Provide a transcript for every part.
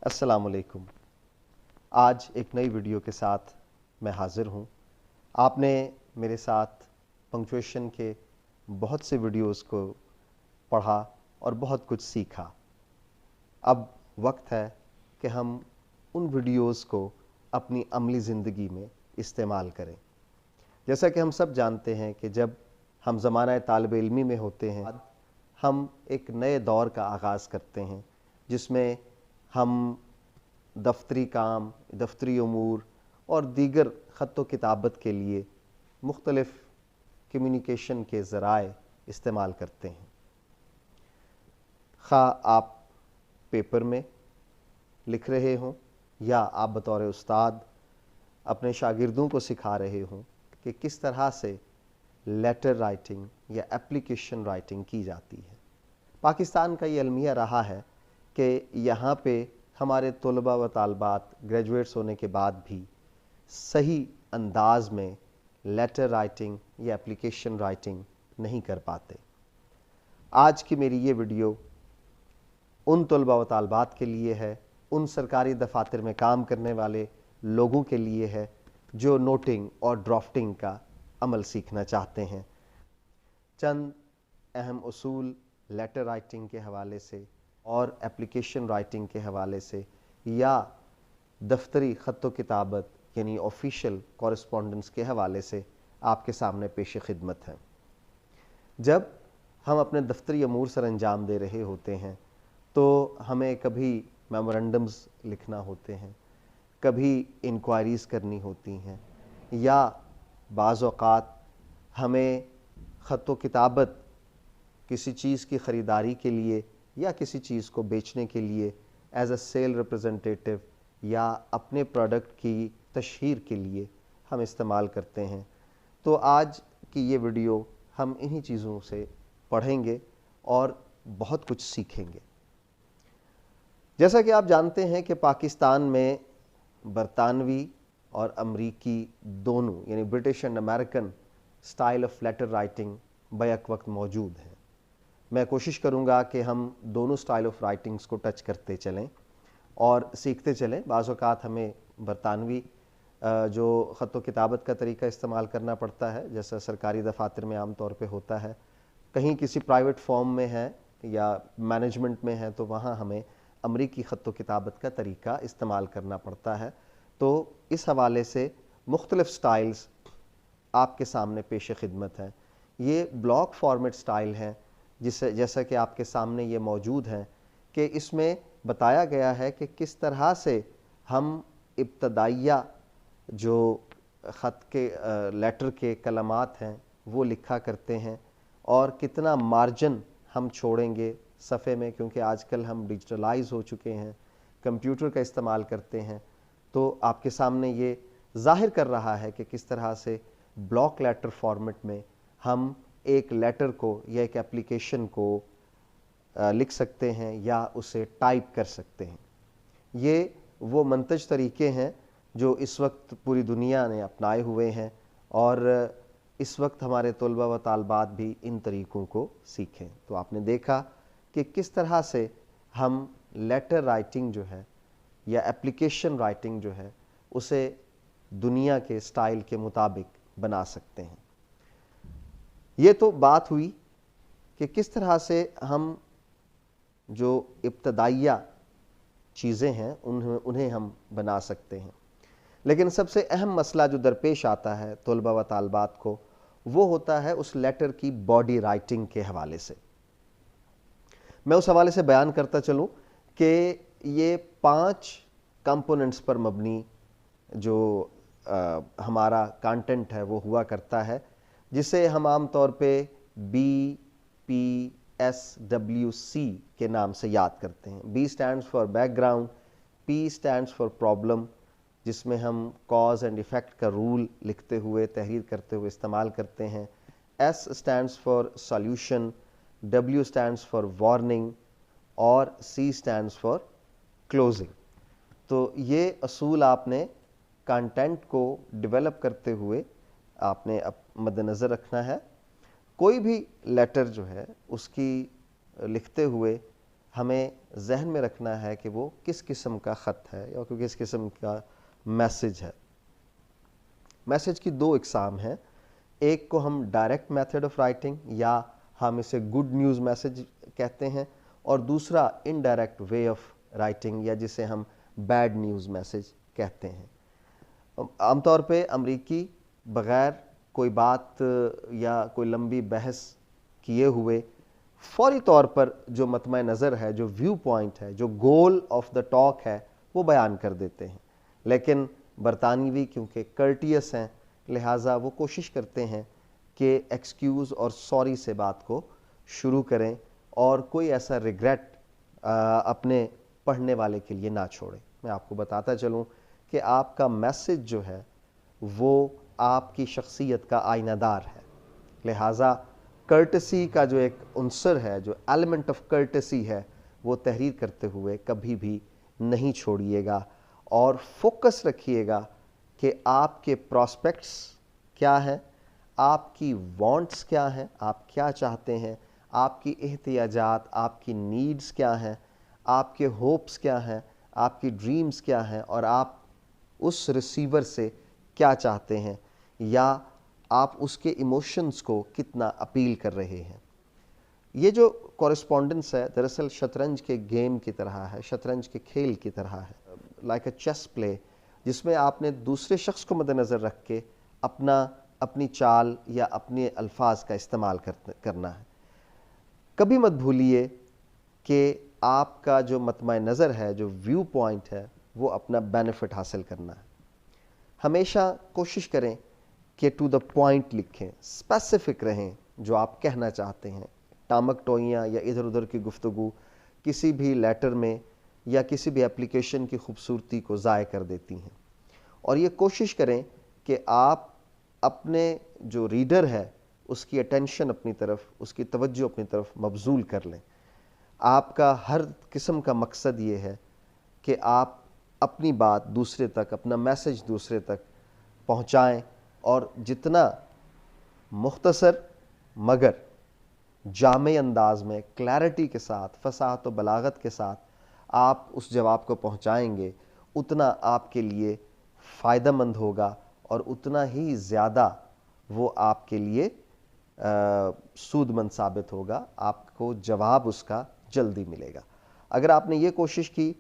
السلام علیکم. آج ایک نئی ویڈیو کے ساتھ میں حاضر ہوں. آپ نے میرے ساتھ پنکچویشن کے بہت سے ویڈیوز کو پڑھا اور بہت کچھ سیکھا. اب وقت ہے کہ ہم ان ویڈیوز کو اپنی عملی زندگی میں استعمال کریں. جیسا کہ ہم سب جانتے ہیں کہ جب ہم زمانہ طالب علمی میں ہوتے ہیں ہم ایک نئے دور کا آغاز کرتے ہیں جس میں ہم دفتری کام، دفتری امور اور دیگر خط و کتابت کے لیے مختلف کمیونیکیشن کے ذرائع استعمال کرتے ہیں. خواہ آپ پیپر میں لکھ رہے ہوں یا آپ بطور استاد اپنے شاگردوں کو سکھا رہے ہوں کہ کس طرح سے لیٹر رائٹنگ یا اپلیکیشن رائٹنگ کی جاتی ہے. پاکستان کا یہ المیہ رہا ہے کہ یہاں پہ ہمارے طلباء و طالبات گریجویٹس ہونے کے بعد بھی صحیح انداز میں لیٹر رائٹنگ یا اپلیکیشن رائٹنگ نہیں کر پاتے. آج کی میری یہ ویڈیو ان طلباء و طالبات کے لیے ہے، ان سرکاری دفاتر میں کام کرنے والے لوگوں کے لیے ہے جو نوٹنگ اور ڈرافٹنگ کا عمل سیکھنا چاہتے ہیں. چند اہم اصول لیٹر رائٹنگ کے حوالے سے اور اپلیکیشن رائٹنگ کے حوالے سے یا دفتری خط و کتابت یعنی آفیشیل کورسپونڈنس کے حوالے سے آپ کے سامنے پیش خدمت ہیں. جب ہم اپنے دفتری امور سر انجام دے رہے ہوتے ہیں تو ہمیں کبھی میمورنڈمز لکھنا ہوتے ہیں، کبھی انکوائریز کرنی ہوتی ہیں، یا بعض اوقات ہمیں خط و کتابت کسی چیز کی خریداری کے لیے یا کسی چیز کو بیچنے کے لیے ایز اے سیل ریپرزنٹیٹیو یا اپنے پروڈکٹ کی تشہیر کے لیے ہم استعمال کرتے ہیں. تو آج کی یہ ویڈیو ہم انہی چیزوں سے پڑھیں گے اور بہت کچھ سیکھیں گے. جیسا کہ آپ جانتے ہیں کہ پاکستان میں برطانوی اور امریکی دونوں یعنی British and American style of letter writing بیک وقت موجود ہیں. میں کوشش کروں گا کہ ہم دونوں سٹائل آف رائٹنگز کو ٹچ کرتے چلیں اور سیکھتے چلیں. بعض اوقات ہمیں برطانوی جو خط و کتابت کا طریقہ استعمال کرنا پڑتا ہے جیسا سرکاری دفاتر میں عام طور پہ ہوتا ہے، کہیں کسی پرائیویٹ فارم میں ہے یا مینجمنٹ میں ہے تو وہاں ہمیں امریکی خط و کتابت کا طریقہ استعمال کرنا پڑتا ہے. تو اس حوالے سے مختلف سٹائلز آپ کے سامنے پیش خدمت ہیں. یہ بلاک فارمیٹ سٹائل ہیں جیسا کہ آپ کے سامنے یہ موجود ہیں کہ اس میں بتایا گیا ہے کہ کس طرح سے ہم ابتدائیہ جو خط کے لیٹر کے کلمات ہیں وہ لکھا کرتے ہیں اور کتنا مارجن ہم چھوڑیں گے صفحے میں، کیونکہ آج کل ہم ڈیجیٹلائز ہو چکے ہیں، کمپیوٹر کا استعمال کرتے ہیں. تو آپ کے سامنے یہ ظاہر کر رہا ہے کہ کس طرح سے بلاک لیٹر فارمیٹ میں ہم ایک لیٹر کو یا ایک اپلیکیشن کو لکھ سکتے ہیں یا اسے ٹائپ کر سکتے ہیں. یہ وہ منتج طریقے ہیں جو اس وقت پوری دنیا نے اپنائے ہوئے ہیں اور اس وقت ہمارے طلباء و طالبات بھی ان طریقوں کو سیکھیں. تو آپ نے دیکھا کہ کس طرح سے ہم لیٹر رائٹنگ جو ہے یا اپلیکیشن رائٹنگ جو ہے اسے دنیا کے سٹائل کے مطابق بنا سکتے ہیں. یہ تو بات ہوئی کہ کس طرح سے ہم جو ابتدائیہ چیزیں ہیں انہیں ہم بنا سکتے ہیں. لیکن سب سے اہم مسئلہ جو درپیش آتا ہے طلباء و طالبات کو وہ ہوتا ہے اس لیٹر کی باڈی رائٹنگ کے حوالے سے. میں اس حوالے سے بیان کرتا چلوں کہ یہ 5 کمپوننٹس پر مبنی جو ہمارا کانٹینٹ ہے وہ ہوا کرتا ہے جسے ہم عام طور پہ BPSWC کے نام سے یاد کرتے ہیں. B stands for back ground, P stands for problem جس میں ہم کاز اینڈ ایفیکٹ کا رول لکھتے ہوئے تحریر کرتے ہوئے استعمال کرتے ہیں. S stands for solution، W stands for warning اور C stands for closing. تو یہ اصول آپ نے کانٹینٹ کو ڈیولپ کرتے ہوئے آپ نے مد نظر رکھنا ہے کوئی بھی لیٹر جو ہے اس کی لکھتے ہوئے ہمیں ذہن میں رکھنا ہے کہ وہ کس قسم کا خط ہے یا کس قسم کا میسج ہے. میسج کی دو اقسام ہیں. ایک کو ہم ڈائریکٹ میتھڈ آف رائٹنگ یا ہم اسے گڈ نیوز میسج کہتے ہیں, اور دوسرا انڈائریکٹ وے آف رائٹنگ یا جسے ہم بیڈ نیوز میسج کہتے ہیں. عام طور پہ امریکی بغیر کوئی بات یا کوئی لمبی بحث کیے ہوئے فوری طور پر جو مطمع نظر ہے, جو ویو پوائنٹ ہے, جو گول آف دا ٹاک ہے, وہ بیان کر دیتے ہیں. لیکن برطانوی کیونکہ کرٹیس ہیں, لہٰذا وہ کوشش کرتے ہیں کہ ایکسکیوز اور سوری سے بات کو شروع کریں اور کوئی ایسا ریگریٹ اپنے پڑھنے والے کے لیے نہ چھوڑیں. میں آپ کو بتاتا چلوں کہ آپ کا میسج جو ہے وہ آپ کی شخصیت کا آئینہ دار ہے. لہٰذا کرٹسی کا جو ایک عنصر ہے, جو ایلیمنٹ آف کرٹسی ہے, وہ تحریر کرتے ہوئے کبھی بھی نہیں چھوڑیے گا, اور فوکس رکھیے گا کہ آپ کے پراسپیکٹس کیا ہیں, آپ کی وانٹس کیا ہیں, آپ کیا چاہتے ہیں, آپ کی احتیاجات, آپ کی نیڈز کیا ہیں, آپ کے ہوپس کیا ہیں, آپ کی ڈریمز کیا ہیں, اور آپ اس ریسیور سے کیا چاہتے ہیں, یا آپ اس کے ایموشنز کو کتنا اپیل کر رہے ہیں. یہ جو کورسپونڈنس ہے دراصل شطرنج کے گیم کی طرح ہے, شطرنج کے کھیل کی طرح ہے, لائک اے چیس پلے, جس میں آپ نے دوسرے شخص کو مد نظر رکھ کے اپنی چال یا اپنے الفاظ کا استعمال کرنا ہے. کبھی مت بھولیے کہ آپ کا جو مطمع نظر ہے, جو ویو پوائنٹ ہے, وہ اپنا بینیفٹ حاصل کرنا ہے. ہمیشہ کوشش کریں کہ ٹو دا پوائنٹ لکھیں, اسپیسیفک رہیں جو آپ کہنا چاہتے ہیں. ٹامک ٹوئیاں یا ادھر ادھر کی گفتگو کسی بھی لیٹر میں یا کسی بھی اپلیکیشن کی خوبصورتی کو ضائع کر دیتی ہیں. اور یہ کوشش کریں کہ آپ اپنے جو ریڈر ہے اس کی اٹینشن اپنی طرف, اس کی توجہ اپنی طرف مبذول کر لیں. آپ کا ہر قسم کا مقصد یہ ہے کہ آپ اپنی بات دوسرے تک, اپنا میسج دوسرے تک پہنچائیں, اور جتنا مختصر مگر جامع انداز میں, کلیرٹی کے ساتھ, فصاحت و بلاغت کے ساتھ آپ اس جواب کو پہنچائیں گے, اتنا آپ کے لیے فائدہ مند ہوگا, اور اتنا ہی زیادہ وہ آپ کے لیے سود مند ثابت ہوگا. آپ کو جواب اس کا جلدی ملے گا. اگر آپ نے یہ کوشش کی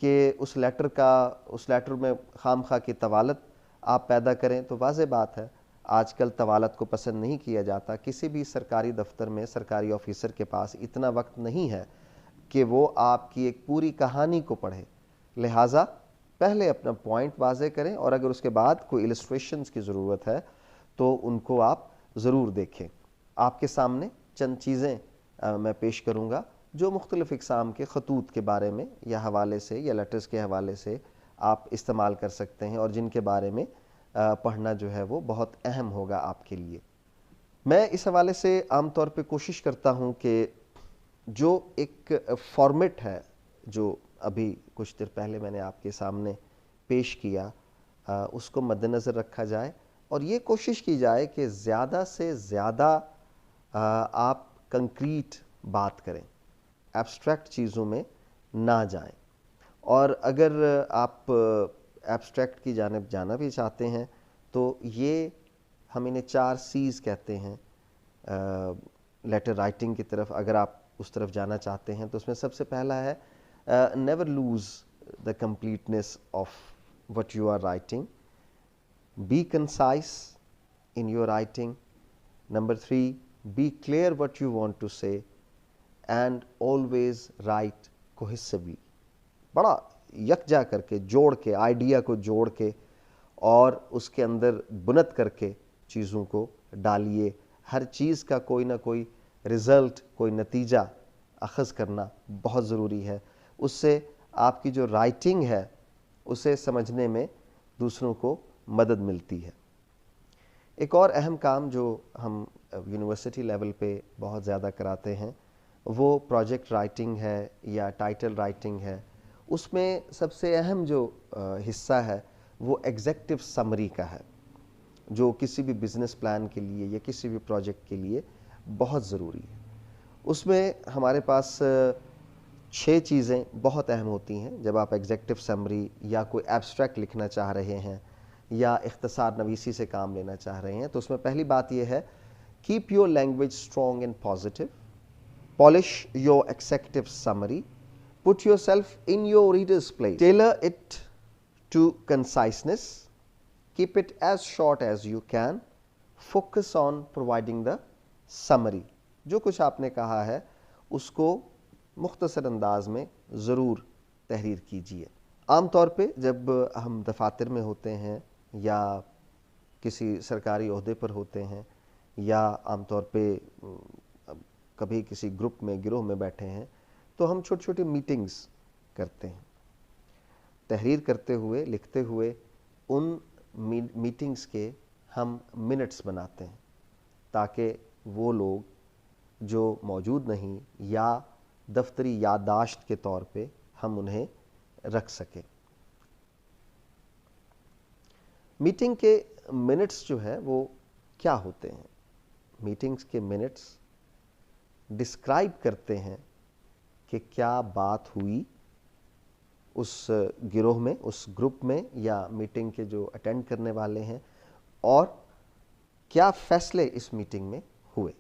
کہ اس لیٹر میں خام خواہ کی طوالت آپ پیدا کریں, تو واضح بات ہے آج کل طوالت کو پسند نہیں کیا جاتا. کسی بھی سرکاری دفتر میں سرکاری آفیسر کے پاس اتنا وقت نہیں ہے کہ وہ آپ کی ایک پوری کہانی کو پڑھے. لہٰذا پہلے اپنا پوائنٹ واضح کریں, اور اگر اس کے بعد کوئی السٹریشنز کی ضرورت ہے تو ان کو آپ ضرور دیکھیں. آپ کے سامنے چند چیزیں میں پیش کروں گا جو مختلف اقسام کے خطوط کے بارے میں یا حوالے سے یا لیٹرز کے حوالے سے آپ استعمال کر سکتے ہیں, اور جن کے بارے میں پڑھنا جو ہے وہ بہت اہم ہوگا آپ کے لیے. میں اس حوالے سے عام طور پہ کوشش کرتا ہوں کہ جو ایک فارمیٹ ہے جو ابھی کچھ دیر پہلے میں نے آپ کے سامنے پیش کیا, اس کو مد نظر رکھا جائے, اور یہ کوشش کی جائے کہ زیادہ سے زیادہ آپ کنکریٹ بات کریں, ایبسٹریکٹ چیزوں میں نہ جائیں. اور اگر آپ ایبسٹریکٹ کی جانب جانا بھی چاہتے ہیں تو یہ ہم انہیں 4 C's کہتے ہیں لیٹر رائٹنگ کی طرف. اگر آپ اس طرف جانا چاہتے ہیں تو اس میں سب سے پہلا ہے never lose the completeness of what you are writing, be concise in your writing. Number 3, be clear what you want to say, and always write cohesively. بڑا یکجا کر کے, جوڑ کے, آئیڈیا کو جوڑ کے اور اس کے اندر بنت کر کے چیزوں کو ڈالیے. ہر چیز کا کوئی نہ کوئی رزلٹ, کوئی نتیجہ اخذ کرنا بہت ضروری ہے. اس سے آپ کی جو رائٹنگ ہے اسے سمجھنے میں دوسروں کو مدد ملتی ہے. ایک اور اہم کام جو ہم یونیورسٹی لیول پہ بہت زیادہ کراتے ہیں وہ پروجیکٹ رائٹنگ ہے یا ٹائٹل رائٹنگ ہے. اس میں سب سے اہم جو حصہ ہے وہ ایگزیکٹو سمری کا ہے, جو کسی بھی بزنس پلان کے لیے یا کسی بھی پروجیکٹ کے لیے بہت ضروری ہے. اس میں ہمارے پاس 6 چیزیں بہت اہم ہوتی ہیں جب آپ ایگزیکٹو سمری یا کوئی ایبسٹریکٹ لکھنا چاہ رہے ہیں یا اختصار نویسی سے کام لینا چاہ رہے ہیں. تو اس میں پہلی بات یہ ہے keep your language strong and positive, polish your executive summary, put yourself in your reader's place, tailor it to conciseness, keep it as short as you can, focus on providing the summary. جو کچھ آپ نے کہا ہے اس کو مختصر انداز میں ضرور تحریر کیجیے. عام طور پہ جب ہم دفاتر میں ہوتے ہیں یا کسی سرکاری عہدے پر ہوتے ہیں یا عام طور پہ کبھی کسی گروپ میں گروہ میں بیٹھے ہیں تو ہم چھوٹی چھوٹی میٹنگز کرتے ہیں. تحریر کرتے ہوئے لکھتے ہوئے ان میٹنگز کے ہم منٹس بناتے ہیں تاکہ وہ لوگ جو موجود نہیں یا دفتری یادداشت کے طور پہ ہم انہیں رکھ سکیں. میٹنگ کے منٹس جو ہے وہ کیا ہوتے ہیں؟ میٹنگز کے منٹس ڈسکرائب کرتے ہیں کہ کیا بات ہوئی اس گروہ میں, اس گروپ میں یا میٹنگ کے جو اٹینڈ کرنے والے ہیں, اور کیا فیصلے اس میٹنگ میں ہوئے.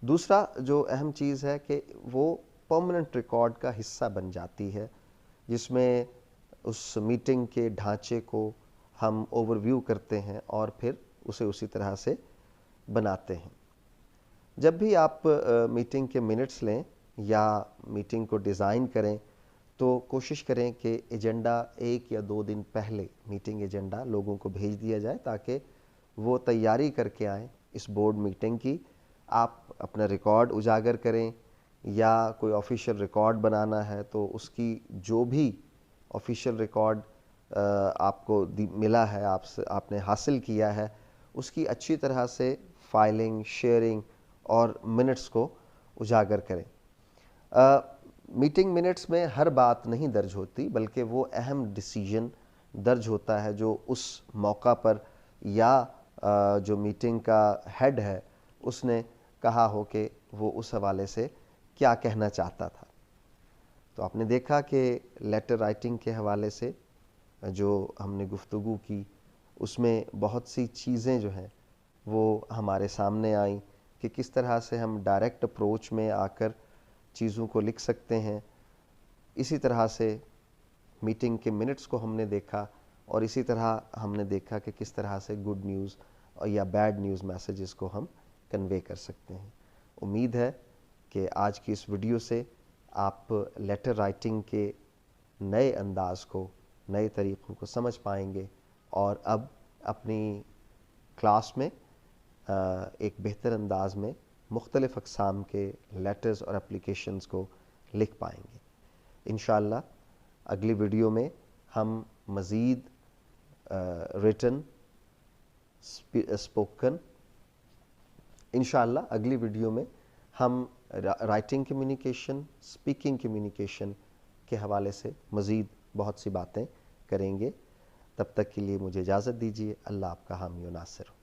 دوسرا جو اہم چیز ہے کہ وہ پرماننٹ ریکارڈ کا حصہ بن جاتی ہے جس میں اس میٹنگ کے ڈھانچے کو ہم اوور ویو کرتے ہیں اور پھر اسے اسی طرح سے بناتے ہیں. جب بھی آپ میٹنگ کے منٹس لیں یا میٹنگ کو ڈیزائن کریں تو کوشش کریں کہ ایجنڈا 1 یا 2 دن پہلے میٹنگ ایجنڈا لوگوں کو بھیج دیا جائے تاکہ وہ تیاری کر کے آئیں اس بورڈ میٹنگ کی. آپ اپنا ریکارڈ اجاگر کریں یا کوئی آفیشیل ریکارڈ بنانا ہے تو اس کی جو بھی آفیشیل ریکارڈ آپ کو ملا ہے, آپ نے حاصل کیا ہے, اس کی اچھی طرح سے فائلنگ, شیئرنگ اور منٹس کو اجاگر کریں. میٹنگ منٹس میں ہر بات نہیں درج ہوتی بلکہ وہ اہم ڈیسیژن درج ہوتا ہے جو اس موقع پر یا جو میٹنگ کا ہیڈ ہے اس نے کہا ہو کہ وہ اس حوالے سے کیا کہنا چاہتا تھا. تو آپ نے دیکھا کہ لیٹر رائٹنگ کے حوالے سے جو ہم نے گفتگو کی اس میں بہت سی چیزیں جو ہیں وہ ہمارے سامنے آئیں کہ کس طرح سے ہم ڈائریکٹ اپروچ میں آ کر چیزوں کو لکھ سکتے ہیں. اسی طرح سے میٹنگ کے منٹس کو ہم نے دیکھا اور اسی طرح ہم نے دیکھا کہ کس طرح سے گڈ نیوز یا بیڈ نیوز میسیجز کو ہم کنوے کر سکتے ہیں. امید ہے کہ آج کی اس ویڈیو سے آپ لیٹر رائٹنگ کے نئے انداز کو, نئے طریقوں کو سمجھ پائیں گے اور اب اپنی کلاس میں ایک بہتر انداز میں مختلف اقسام کے لیٹرز اور اپلیکیشنز کو لکھ پائیں گے. انشاءاللہ اگلی ویڈیو میں ہم مزید ریٹن, اسپوکن, انشاءاللہ اگلی ویڈیو میں ہم رائٹنگ کمیونیکیشن, اسپیکنگ کمیونیکیشن کے حوالے سے مزید بہت سی باتیں کریں گے. تب تک کے لیے مجھے اجازت دیجیے. اللہ آپ کا حامی و ناصر ہو.